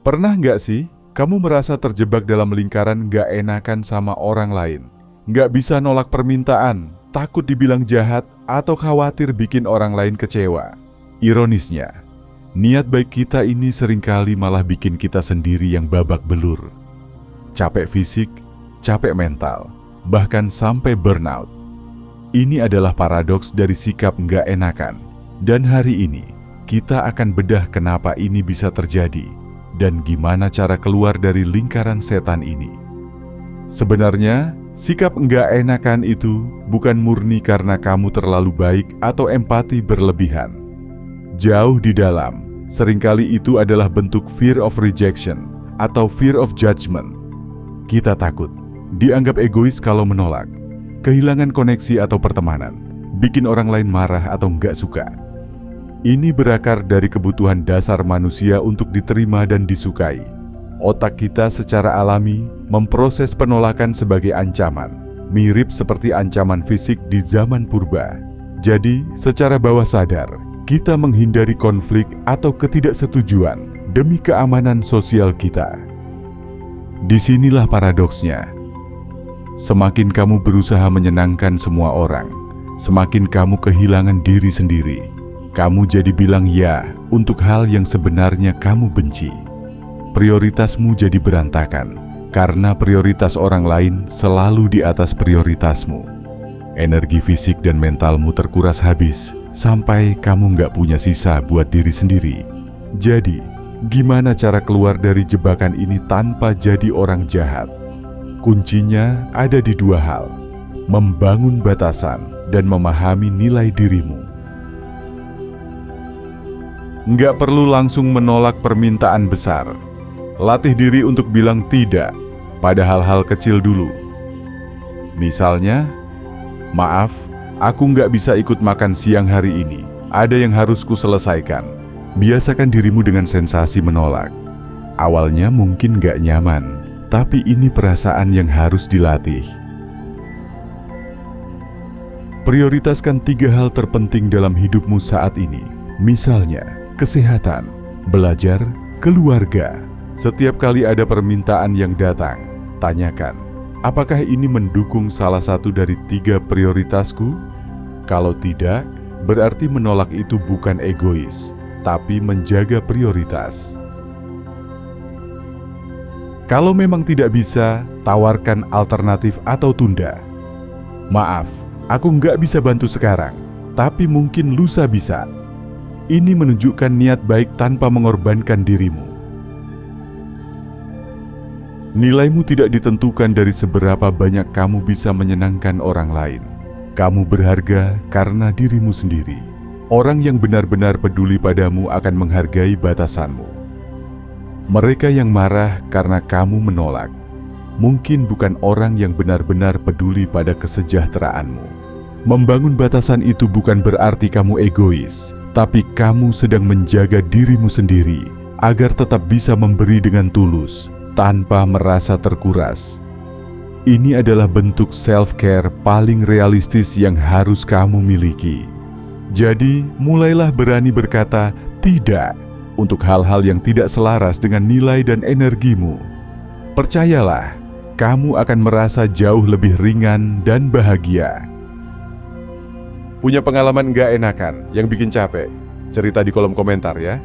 Pernah nggak sih kamu merasa terjebak dalam lingkaran nggak enakan sama orang lain? Nggak bisa nolak permintaan, takut dibilang jahat, atau khawatir bikin orang lain kecewa? Ironisnya, niat baik kita ini seringkali malah bikin kita sendiri yang babak belur. Capek fisik, capek mental, bahkan sampai burnout. Ini adalah paradoks dari sikap nggak enakan. Dan hari ini, kita akan bedah kenapa ini bisa terjadi dan gimana cara keluar dari lingkaran setan ini. Sebenarnya, sikap nggak enakan itu bukan murni karena kamu terlalu baik atau empati berlebihan. Jauh di dalam, seringkali itu adalah bentuk fear of rejection atau fear of judgment. Kita takut dianggap egois kalau menolak, kehilangan koneksi atau pertemanan, bikin orang lain marah atau nggak suka. Ini berakar dari kebutuhan dasar manusia untuk diterima dan disukai. Otak kita secara alami memproses penolakan sebagai ancaman, mirip seperti ancaman fisik di zaman purba. Jadi, secara bawah sadar, kita menghindari konflik atau ketidaksetujuan demi keamanan sosial kita. Disinilah paradoksnya. Semakin kamu berusaha menyenangkan semua orang, semakin kamu kehilangan diri sendiri. Kamu jadi bilang ya untuk hal yang sebenarnya kamu benci. Prioritasmu jadi berantakan karena prioritas orang lain selalu di atas prioritasmu. Energi fisik dan mentalmu terkuras habis sampai kamu nggak punya sisa buat diri sendiri. Jadi, gimana cara keluar dari jebakan ini tanpa jadi orang jahat? Kuncinya ada di dua hal: membangun batasan dan memahami nilai dirimu. Nggak perlu langsung menolak permintaan besar. Latih diri untuk bilang tidak pada hal-hal kecil dulu. Misalnya, maaf, aku nggak bisa ikut makan siang hari ini. Ada yang harus kuselesaikan. Biasakan dirimu dengan sensasi menolak. Awalnya mungkin nggak nyaman, tapi ini perasaan yang harus dilatih. Prioritaskan 3 hal terpenting dalam hidupmu saat ini. Misalnya, kesehatan, belajar, keluarga. Setiap kali ada permintaan yang datang, tanyakan, apakah ini mendukung salah satu dari 3 prioritasku? Kalau tidak, berarti menolak itu bukan egois, tapi menjaga prioritas. Kalau memang tidak bisa, tawarkan alternatif atau tunda. Maaf, aku nggak bisa bantu sekarang, tapi mungkin lusa bisa. Ini menunjukkan niat baik tanpa mengorbankan dirimu. Nilaimu tidak ditentukan dari seberapa banyak kamu bisa menyenangkan orang lain. Kamu berharga karena dirimu sendiri. Orang yang benar-benar peduli padamu akan menghargai batasanmu. Mereka yang marah karena kamu menolak, mungkin bukan orang yang benar-benar peduli pada kesejahteraanmu. Membangun batasan itu bukan berarti kamu egois, tapi kamu sedang menjaga dirimu sendiri agar tetap bisa memberi dengan tulus tanpa merasa terkuras. Ini adalah bentuk self-care paling realistis yang harus kamu miliki. Jadi, mulailah berani berkata tidak untuk hal-hal yang tidak selaras dengan nilai dan energimu. Percayalah, kamu akan merasa jauh lebih ringan dan bahagia. Punya pengalaman nggak enakan yang bikin capek? Cerita di kolom komentar ya.